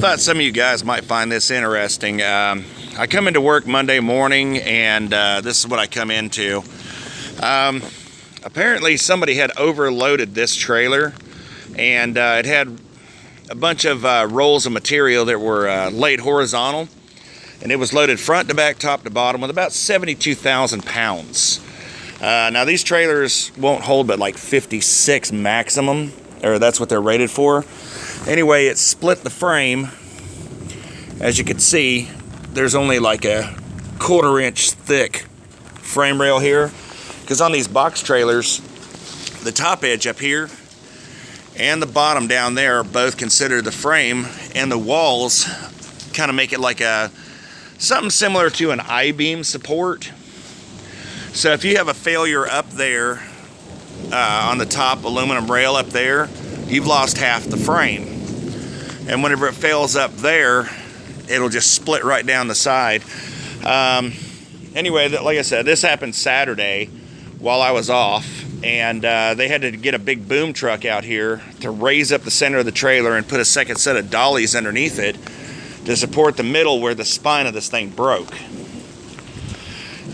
Thought some of you guys might find this interesting. I come into work Monday morning, and this is what I come into. Apparently somebody had overloaded this trailer, and it had a bunch of rolls of material that were laid horizontal, and it was loaded front to back, top to bottom, with about 72,000 pounds. Now these trailers won't hold but like 56 maximum, or that's what they're rated for. Anyway, it split the frame. As you can see, there's only like a 1/4 inch thick frame rail here, because on these box trailers, the top edge up here and the bottom down there are both considered the frame, and the walls kind of make it like something similar to an I-beam support. So if you have a failure up there on the top aluminum rail up there, you've lost half the frame. And whenever it fails up there, it'll just split right down the side. Anyway, like I said, this happened Saturday while I was off, and they had to get a big boom truck out here to raise up the center of the trailer and put a second set of dollies underneath it to support the middle where the spine of this thing broke.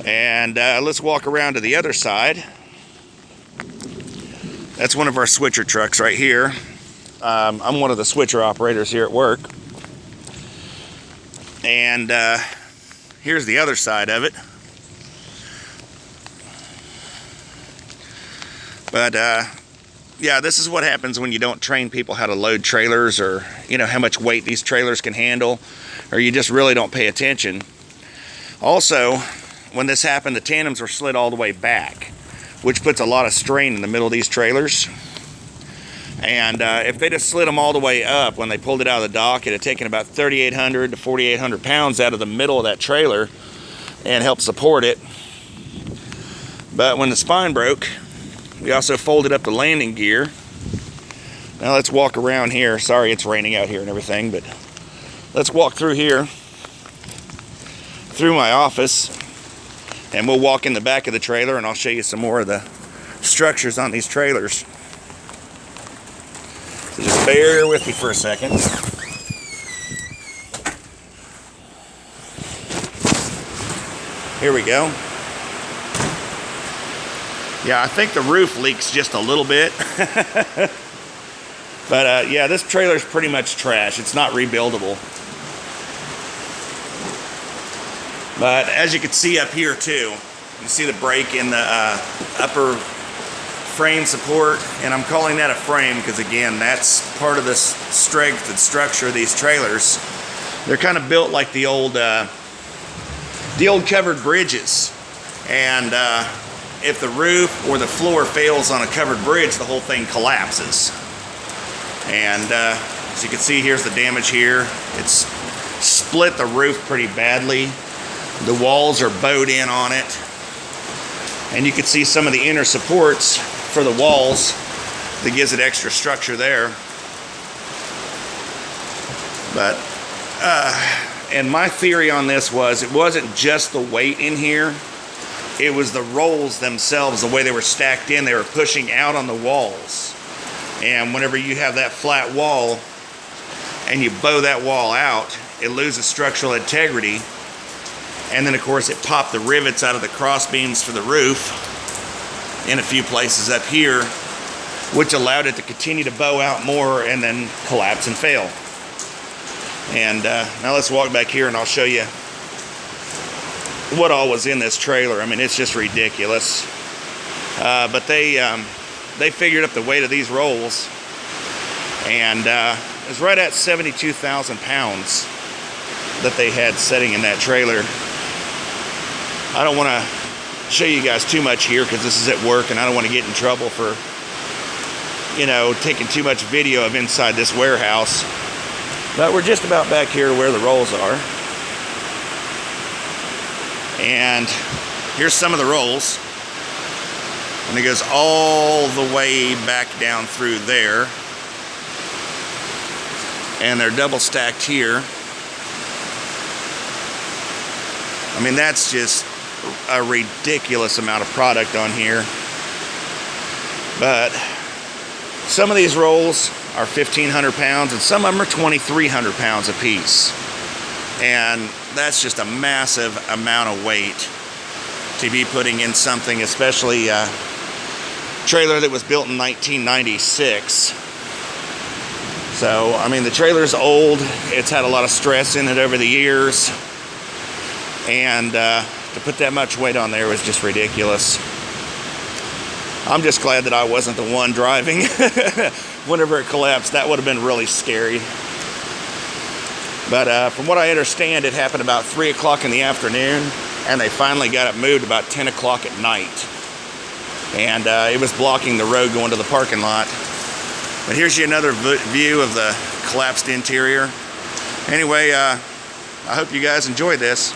And let's walk around to the other side. That's one of our switcher trucks right here. I'm one of the switcher operators here at work. And here's the other side of it. But yeah, this is what happens when you don't train people how to load trailers, or how much weight these trailers can handle, or you just really don't pay attention. Also, when this happened, the tandems were slid all the way back, which puts a lot of strain in the middle of these trailers. And if they just slid them all the way up when they pulled it out of the dock, it had taken about 3,800 to 4,800 pounds out of the middle of that trailer and helped support it. But when the spine broke, we also folded up the landing gear. Now let's walk around here. Sorry, it's raining out here and everything, but let's walk through here, through my office, and we'll walk in the back of the trailer, and I'll show you some more of the structures on these trailers. So just bear with me for a second. Here we go. Yeah, I think the roof leaks just a little bit. But yeah, this trailer's pretty much trash. It's not rebuildable. But as you can see up here too, you see the break in the upper frame support, and I'm calling that a frame because, again, that's part of the strength and structure of these trailers. They're kind of built like the old covered bridges, and if the roof or the floor fails on a covered bridge, the whole thing collapses. And as you can see, here's the damage here. It's split the roof pretty badly. The walls are bowed in on it, and you can see some of the inner supports for the walls that gives it extra structure there. But and my theory on this was, it wasn't just the weight in here, it was the rolls themselves, the way they were stacked in. They were pushing out on the walls, and whenever you have that flat wall and you bow that wall out, it loses structural integrity. And then of course it popped the rivets out of the cross beams for the roof in a few places up here, which allowed it to continue to bow out more and then collapse and fail. And now let's walk back here and I'll show you what all was in this trailer. I mean, it's just ridiculous. But they figured up the weight of these rolls, and it's right at 72,000 pounds that they had sitting in that trailer. I don't want to show you guys too much here because this is at work, and I don't want to get in trouble for, taking too much video of inside this warehouse. But we're just about back here where the rolls are. And here's some of the rolls. And it goes all the way back down through there. And they're double stacked here. I mean, that's just a ridiculous amount of product on here. But some of these rolls are 1,500 pounds, and some of them are 2,300 pounds apiece. And that's just a massive amount of weight to be putting in something, especially a trailer that was built in 1996. So, I mean, the trailer's old. It's had a lot of stress in it over the years. And to put that much weight on there was just ridiculous. I'm just glad that I wasn't the one driving. Whenever it collapsed, that would have been really scary. But from what I understand, it happened about 3 o'clock in the afternoon, and they finally got it moved about 10 o'clock at night. And it was blocking the road going to the parking lot. But here's another view of the collapsed interior. Anyway, I hope you guys enjoyed this.